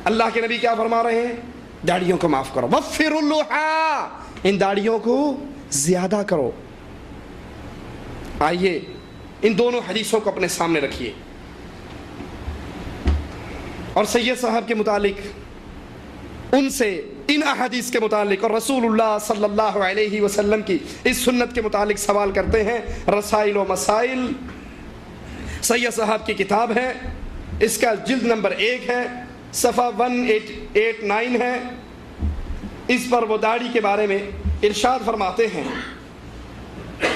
اللہ کے نبی کیا فرما رہے ہیں؟ داڑھیوں کو معاف کرو، وفروا اللحى، ان داڑھیوں کو زیادہ کرو۔ آئیے ان دونوں حدیثوں کو اپنے سامنے رکھیے، اور سید صاحب کے متعلق ان سے ان احادیث کے متعلق اور رسول اللہ صلی اللہ علیہ وسلم کی اس سنت کے متعلق سوال کرتے ہیں۔ رسائل و مسائل سید صاحب کی کتاب ہے، اس کا جلد نمبر 1 ہے، صفحہ 1889 ہے۔ اس پر وہ داڑھی کے بارے میں ارشاد فرماتے ہیں،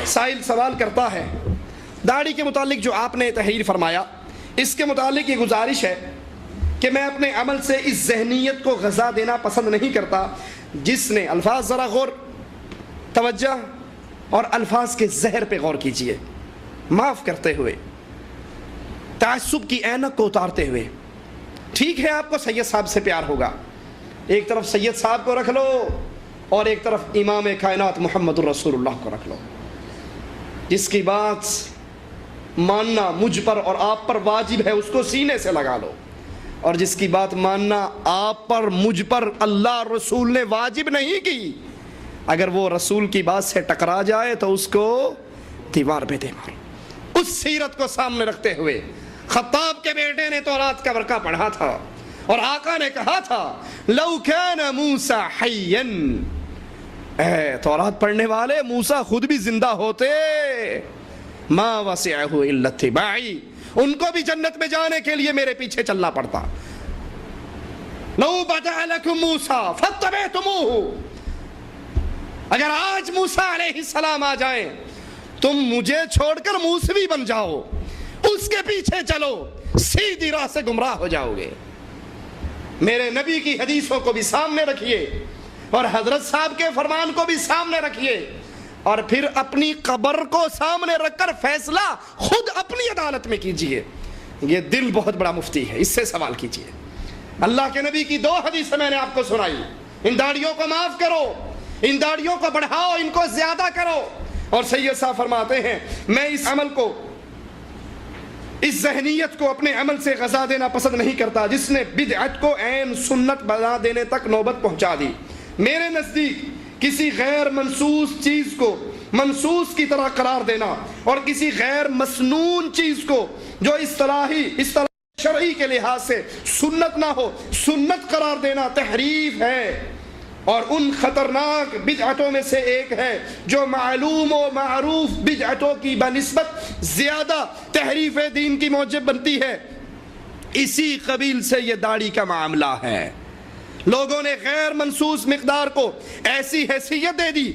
سائل سوال کرتا ہے داڑھی کے متعلق جو آپ نے تحریر فرمایا، اس کے متعلق یہ گزارش ہے کہ میں اپنے عمل سے اس ذہنیت کو غذا دینا پسند نہیں کرتا جس نے، الفاظ ذرا غور توجہ اور الفاظ کے زہر پہ غور کیجئے، معاف کرتے ہوئے، تعصب کی اینک کو اتارتے ہوئے۔ ٹھیک ہے آپ کو سید صاحب سے پیار ہوگا، ایک طرف سید صاحب کو رکھ لو اور ایک طرف امام کائنات محمد الرسول اللہ کو رکھ لو، جس کی بات ماننا مجھ پر اور آپ پر واجب ہے اس کو سینے سے لگا لو، اور جس کی بات ماننا آپ پر مجھ پر اللہ رسول نے واجب نہیں کی، اگر وہ رسول کی بات سے ٹکرا جائے تو اس کو دیوار پہ دے مار۔ اس سیرت کو سامنے رکھتے ہوئے خطاب کے بیٹے نے تورات کا ورقہ پڑھا تھا اور آقا نے کہا تھا لو کان موسیٰ حیًّا، اے تورات پڑھنے والے، موسیٰ خود بھی زندہ ہوتے، ما وسعہ الا اتباعی، ان کو بھی جنت میں جانے کے لیے میرے پیچھے چلنا پڑتا۔ لو بدا لکم موسیٰ فاتبعتموہ، اگر آج موسیٰ علیہ السلام آ جائیں تم مجھے چھوڑ کر موسوی بن جاؤ، اس کے پیچھے چلو، سیدھی راہ سے گمراہ ہو جاؤ گے۔ میرے نبی کی حدیثوں کو بھی سامنے رکھیے اور حضرت صاحب کے فرمان کو بھی سامنے رکھیے، اور پھر اپنی قبر کو سامنے رکھ کر فیصلہ خود اپنی عدالت میں کیجئے۔ یہ دل بہت بڑا مفتی ہے، اس سے سوال کیجئے۔ اللہ کے نبی کی 2 حدیثیں میں نے آپ کو سنائی، ان داڑھیوں کو معاف کرو، ان داڑھیوں کو بڑھاؤ، ان کو زیادہ کرو، اور سید صاحب فرماتے ہیں میں اس عمل کو، اس ذہنیت کو اپنے عمل سے غذا دینا پسند نہیں کرتا جس نے بدعت کو عین سنت بنا دینے تک نوبت پہنچا دی۔ میرے نزدیک کسی غیر منصوص چیز کو منصوص کی طرح قرار دینا اور کسی غیر مسنون چیز کو جو اصطلاحی شرعی کے لحاظ سے سنت نہ ہو سنت قرار دینا تحریف ہے، اور ان خطرناک بدعتوں میں سے ایک ہے جو معلوم و معروف بدعتوں کی بنسبت زیادہ تحریف دین کی موجب بنتی ہے۔ اسی قبیل سے یہ داڑھی کا معاملہ ہے۔ لوگوں نے غیر منصوص مقدار کو ایسی حیثیت دے دی،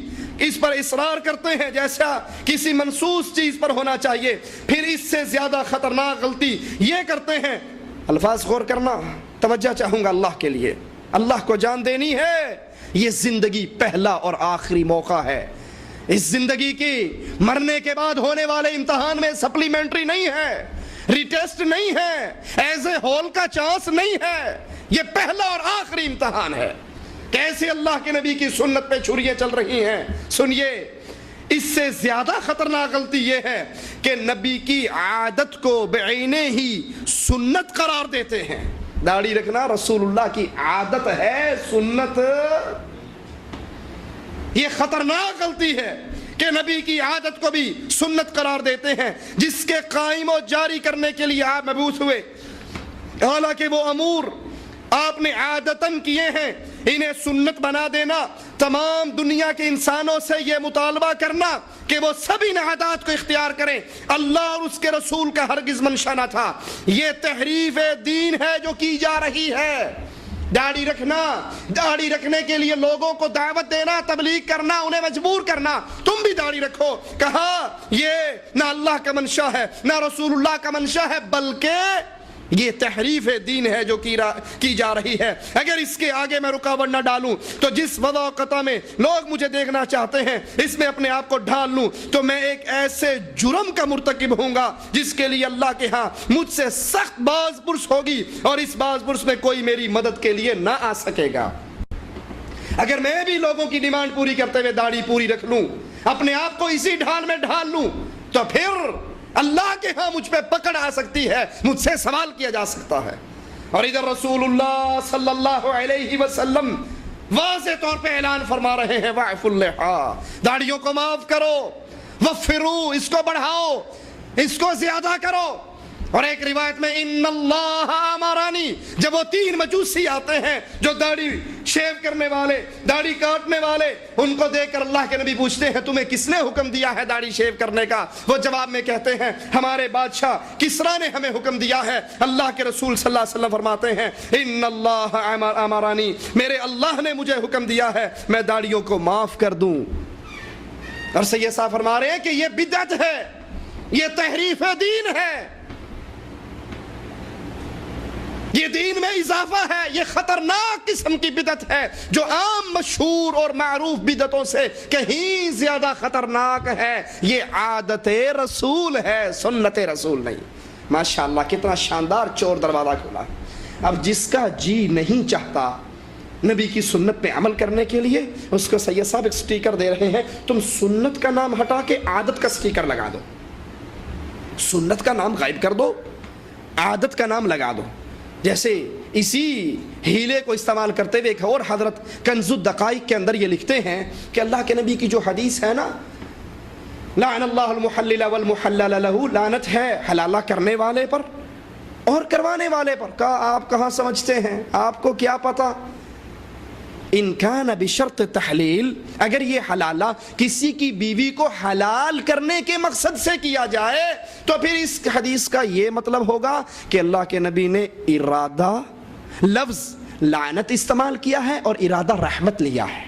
اس پر اصرار کرتے ہیں جیسا کسی منصوص چیز پر ہونا چاہیے، پھر اس سے زیادہ خطرناک غلطی یہ کرتے ہیں۔ الفاظ غور کرنا، توجہ چاہوں گا اللہ کے لیے، اللہ کو جان دینی ہے۔ یہ زندگی پہلا اور آخری موقع ہے، اس زندگی کی مرنے کے بعد ہونے والے امتحان میں سپلیمنٹری نہیں ہے، ریٹیسٹ نہیں ہے، ایز اے ہول کا چانس نہیں ہے، یہ پہلا اور آخری امتحان ہے۔ کیسے اللہ کے نبی کی سنت پہ چھریاں چل رہی ہیں سنیے۔ اس سے زیادہ خطرناک غلطی یہ ہے کہ نبی کی عادت کو بعینے ہی سنت قرار دیتے ہیں۔ داڑھی رکھنا رسول اللہ کی عادت ہے، سنت، یہ خطرناک غلطی ہے کہ نبی کی عادت کو بھی سنت قرار دیتے ہیں جس کے قائم و جاری کرنے کے لیے آپ مبعوث ہوئے، حالانکہ وہ امور آپ نے عادتاً کیے ہیں۔ انہیں سنت بنا دینا، تمام دنیا کے انسانوں سے یہ مطالبہ کرنا کہ وہ سب ان عادات کو اختیار کریں، اللہ اور اس کے رسول کا ہرگز منشا نہ تھا۔ یہ تحریف دین ہے جو کی جا رہی ہے۔ داڑھی رکھنا، داڑھی رکھنے کے لیے لوگوں کو دعوت دینا، تبلیغ کرنا، انہیں مجبور کرنا تم بھی داڑھی رکھو، کہا یہ نہ اللہ کا منشا ہے نہ رسول اللہ کا منشا ہے، بلکہ یہ تحریف دین ہے جو کی جا رہی ہے۔ اگر اس کے آگے میں رکاوٹ نہ ڈالوں تو جس وضع و قطع میں لوگ مجھے دیکھنا چاہتے ہیں اس میں اپنے آپ کو ڈھال لوں تو میں ایک ایسے جرم کا مرتکب ہوں گا جس کے لیے اللہ کے ہاں مجھ سے سخت باز پرس ہوگی، اور اس باز پرس میں کوئی میری مدد کے لیے نہ آ سکے گا۔ اگر میں بھی لوگوں کی ڈیمانڈ پوری کرتے ہوئے داڑھی پوری رکھ لوں، اپنے آپ کو اسی ڈھال میں ڈھال لوں، تو پھر اللہ کے ہاں مجھ پہ پکڑ آ سکتی ہے، مجھ سے سوال کیا جا سکتا ہے۔ اور ادھر رسول اللہ صلی اللہ علیہ وسلم واضح طور پہ اعلان فرما رہے ہیں وَاعْفُوا اللِّحَىٰ، داڑھیوں کو معاف کرو، وَفِّرُوا، اس کو بڑھاؤ، اس کو زیادہ کرو۔ اور ایک روایت میں ان اللہ امرانی، جب وہ تین مجوسی آتے ہیں جو داڑھی شیو کرنے والے، داڑھی کاٹنے والے، ان کو دیکھ کر اللہ کے نبی پوچھتے ہیں تمہیں کس نے حکم دیا ہے داڑھی شیو کرنے کا؟ وہ جواب میں کہتے ہیں ہمارے بادشاہ کسریٰ نے ہمیں حکم دیا ہے۔ اللہ کے رسول صلی اللہ علیہ وسلم فرماتے ہیں ان اللہ امرانی، میرے اللہ نے مجھے حکم دیا ہے میں داڑھیوں کو معاف کر دوں۔ اور سید صاحب فرما رہے ہیں کہ یہ بدعت ہے، یہ تحریف دین ہے، یہ دین میں اضافہ ہے، یہ خطرناک قسم کی بدعت ہے جو عام مشہور اور معروف بدعتوں سے کہیں زیادہ خطرناک ہے۔ یہ عادت رسول ہے، سنت رسول نہیں۔ ماشاءاللہ کتنا شاندار چور دروازہ کھولا۔ اب جس کا جی نہیں چاہتا نبی کی سنت پہ عمل کرنے کے لیے، اس کو سید صاحب ایک سٹیکر دے رہے ہیں، تم سنت کا نام ہٹا کے عادت کا سٹیکر لگا دو، سنت کا نام غائب کر دو، عادت کا نام لگا دو۔ جیسے اسی ہیلے کو استعمال کرتے ہوئے ایک اور حضرت کنز الدقائق کے اندر یہ لکھتے ہیں کہ اللہ کے نبی کی جو حدیث ہے نا، لعن اللہ المحلل والمحلل لہ، لعنت ہے حلالہ کرنے والے پر اور کروانے والے پر۔ کہا آپ کہاں سمجھتے ہیں، آپ کو کیا پتا؟ ان کان بشرط تحلیل، اگر یہ حلالہ کسی کی بیوی کو حلال کرنے کے مقصد سے کیا جائے تو پھر اس حدیث کا یہ مطلب ہوگا کہ اللہ کے نبی نے ارادہ لفظ لعنت استعمال کیا ہے اور ارادہ رحمت لیا ہے۔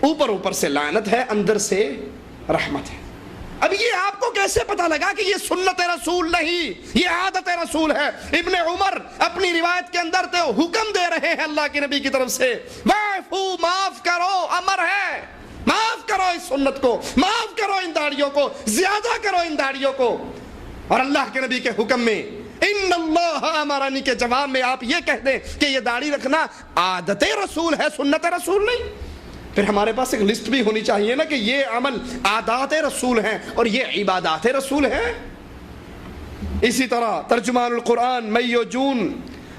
اوپر سے لعنت ہے، اندر سے رحمت ہے۔ اب یہ آپ کو کیسے پتا لگا کہ یہ سنت رسول نہیں، یہ عادت رسول ہے؟ ابن عمر اپنی روایت کے اندر تو حکم دے رہے ہیں اللہ کے نبی کی طرف سے، واعفو، معاف کرو، امر ہے، معاف کرو اس سنت کو، معاف کرو ان داڑھیوں کو، زیادہ کرو ان داڑھیوں کو۔ اور اللہ کے نبی کے حکم میں ان اللہ امرانی کے جواب میں آپ یہ کہہ دیں کہ یہ داڑھی رکھنا عادت رسول ہے، سنت رسول نہیں، پھر ہمارے پاس ایک لسٹ بھی ہونی چاہیے نا کہ یہ عمل عادات رسول ہیں اور یہ عبادات رسول ہیں۔ اسی طرح ترجمان القرآن مئی و جون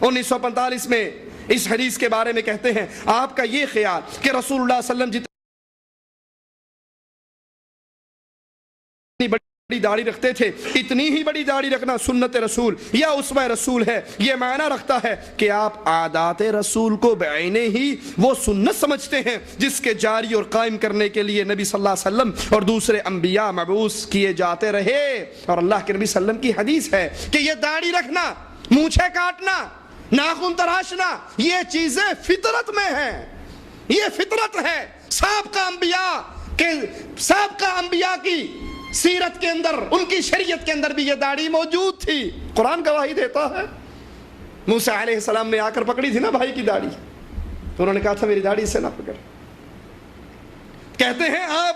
1945 میں اس حدیث کے بارے میں کہتے ہیں آپ کا یہ خیال کہ رسول اللہ صلی اللہ علیہ وسلم جتنی بڑی داڑھی رکھتے تھے اتنی ہی بڑی داڑھی رکھنا سنت رسول یا اسوہ رسول ہے، یہ معنی رکھتا ہے کہ آپ عادات رسول کو بعینے ہی وہ سنت سمجھتے ہیں جس کے جاری اور قائم کرنے کے لیے نبی صلی اللہ علیہ وسلم اور دوسرے انبیاء مبعوث کیے جاتے رہے۔ اور اللہ کے نبی صلی اللہ علیہ وسلم کی حدیث ہے کہ یہ داڑھی رکھنا، مونچھیں کاٹنا، ناخن تراشنا، یہ چیزیں فطرت میں ہیں، یہ فطرت ہے۔ سابقہ انبیاء کی سیرت کے اندر، ان کی شریعت کے اندر بھی یہ داڑھی موجود تھی، قرآن گواہی دیتا ہے۔ موسیٰ علیہ السلام نے آ کر پکڑی تھی نا بھائی کی داڑھی، تو انہوں نے کہا تھا میری داڑھی سے نہ پکڑ۔ کہتے ہیں آپ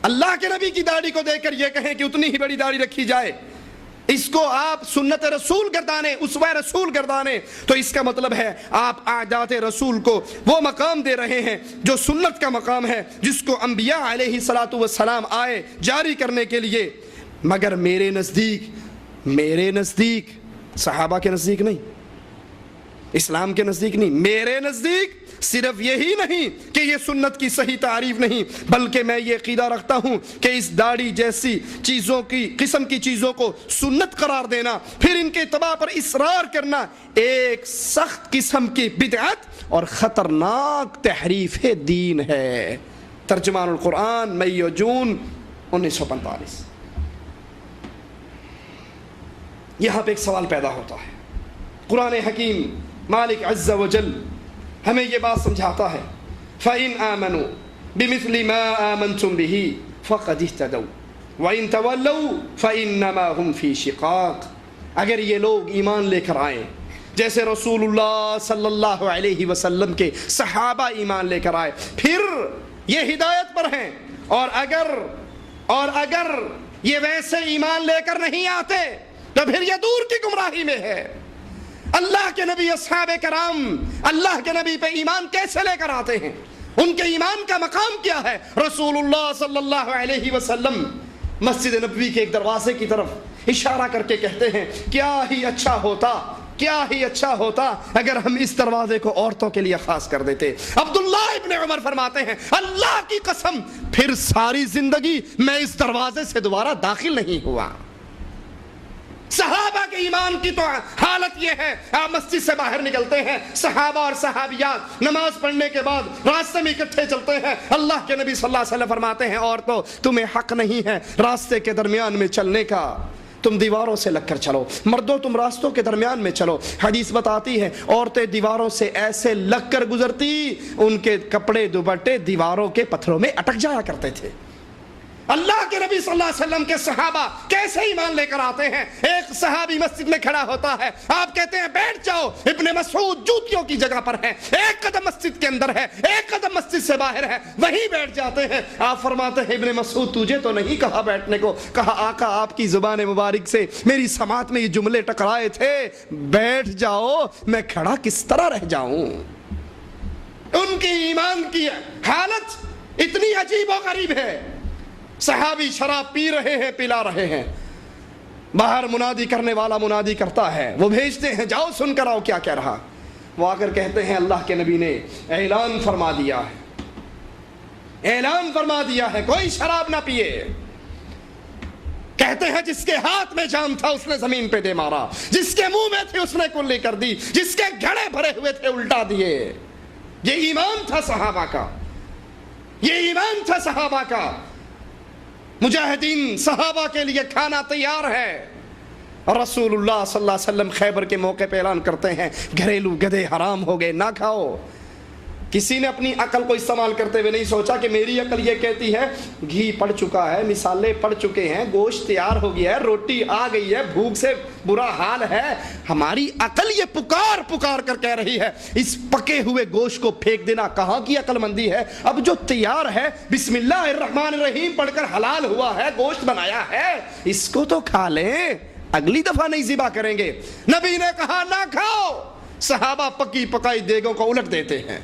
اللہ کے نبی کی داڑھی کو دیکھ کر یہ کہیں کہ اتنی ہی بڑی داڑھی رکھی جائے، اس کو آپ سنت رسول گردانے، اسوہ رسول گردانے، تو اس کا مطلب ہے آپ عادات رسول کو وہ مقام دے رہے ہیں جو سنت کا مقام ہے، جس کو انبیاء علیہ السلام آئے جاری کرنے کے لیے۔ مگر میرے نزدیک صحابہ کے نزدیک نہیں، اسلام کے نزدیک نہیں، میرے نزدیک صرف یہی نہیں کہ یہ سنت کی صحیح تعریف نہیں، بلکہ میں یہ عقیدہ رکھتا ہوں کہ اس داڑھی جیسی چیزوں کی قسم کی چیزوں کو سنت قرار دینا، پھر ان کے اتباع پر اصرار کرنا ایک سخت قسم کی بدعت اور خطرناک تحریف دین ہے۔ ترجمان القرآن مئی و جون 1945۔ یہاں پہ ایک سوال پیدا ہوتا ہے، قرآن حکیم مالک عز و جل ہمیں یہ بات سمجھاتا ہے فَإِنْ آمَنُوا بِمِثْلِ مَا آمَنْتُمْ بِهِ فَقَدِ اهْتَدَوْا وَإِنْ تَوَلَّوْا فَإِنَّمَا هُمْ فِي شِقَاقٍ۔ اگر یہ لوگ ایمان لے کر آئیں جیسے رسول اللہ صلی اللہ علیہ وسلم کے صحابہ ایمان لے کر آئے، پھر یہ ہدایت پر ہیں، اور اگر یہ ویسے ایمان لے کر نہیں آتے تو پھر یہ دور کی گمراہی میں ہے۔ اللہ کے نبی، اصحاب کرام اللہ کے نبی پہ ایمان کیسے لے کر آتے ہیں؟ ان کے ایمان کا مقام کیا ہے؟ رسول اللہ صلی اللہ علیہ وسلم مسجد نبوی کے ایک دروازے کی طرف اشارہ کر کے کہتے ہیں کیا ہی اچھا ہوتا کیا ہی اچھا ہوتا اگر ہم اس دروازے کو عورتوں کے لیے خاص کر دیتے۔ عبداللہ ابن عمر فرماتے ہیں اللہ کی قسم پھر ساری زندگی میں اس دروازے سے دوبارہ داخل نہیں ہوا۔ صحابہ کے ایمان کی تو حالت یہ ہے، آپ مسجد سے باہر نکلتے ہیں، صحابہ اور صحابیات نماز پڑھنے کے بعد راستے میں اکٹھے چلتے ہیں، اللہ کے نبی صلی اللہ علیہ وسلم فرماتے ہیں عورتوں تمہیں حق نہیں ہے راستے کے درمیان میں چلنے کا، تم دیواروں سے لگ کر چلو، مردوں تم راستوں کے درمیان میں چلو۔ حدیث بتاتی ہے عورتیں دیواروں سے ایسے لگ کر گزرتی ان کے کپڑے دوپٹے دیواروں کے پتھروں میں اٹک جایا کرتے تھے۔ اللہ کے نبی صلی اللہ علیہ وسلم کے صحابہ کیسے ایمان لے کر آتے ہیں؟ ایک صحابی مسجد میں کھڑا ہوتا ہے، آپ کہتے ہیں بیٹھ جاؤ، ابن مسعود جوتیوں کی جگہ پر ہے، ایک قدم مسجد کے اندر ہے، ایک قدم مسجد سے باہر ہے، وہیں بیٹھ جاتے ہیں۔ آپ فرماتے ہیں ابن مسعود تجھے تو نہیں کہا بیٹھنے کو، کہا آقا آپ کی زبان مبارک سے میری سماعت میں یہ جملے ٹکرائے تھے، بیٹھ جاؤ، میں کھڑا کس طرح رہ جاؤں۔ ان کی ایمان کی حالت اتنی عجیب و غریب ہے۔ صحابی شراب پی رہے ہیں، پلا رہے ہیں، باہر منادی کرنے والا منادی کرتا ہے، وہ بھیجتے ہیں جاؤ سن کر آؤ کیا کہہ رہا۔ وہ آ کر کہتے ہیں اللہ کے نبی نے اعلان فرما دیا ہے، اعلان فرما دیا ہے کوئی شراب نہ پیے۔ کہتے ہیں جس کے ہاتھ میں جام تھا اس نے زمین پہ دے مارا، جس کے منہ میں تھی اس نے کلی کر دی، جس کے گھڑے بھرے ہوئے تھے الٹا دیے۔ یہ ایمان تھا صحابہ کا، یہ ایمان تھا صحابہ کا۔ مجاہدین صحابہ کے لیے کھانا تیار ہے، اور رسول اللہ صلی اللہ علیہ وسلم خیبر کے موقع پہ اعلان کرتے ہیں گھریلو گدھے حرام ہو گئے، نہ کھاؤ۔ کسی نے اپنی عقل کو استعمال کرتے ہوئے نہیں سوچا کہ میری عقل یہ کہتی ہے گھی پڑ چکا ہے، مسالے پڑ چکے ہیں، گوشت تیار ہو گیا ہے، روٹی آ گئی ہے، بھوک سے برا حال ہے، ہماری عقل یہ پکار پکار کر کہہ رہی ہے اس پکے ہوئے گوشت کو پھینک دینا کہاں کی عقل مندی ہے؟ اب جو تیار ہے بسم اللہ الرحمن الرحیم پڑھ کر حلال ہوا ہے، گوشت بنایا ہے، اس کو تو کھا لیں، اگلی دفعہ نہیں ذبح کریں گے۔ نبی نے کہا نہ کھاؤ، صحابہ پکی پکائی دیگوں کو الٹ دیتے ہیں۔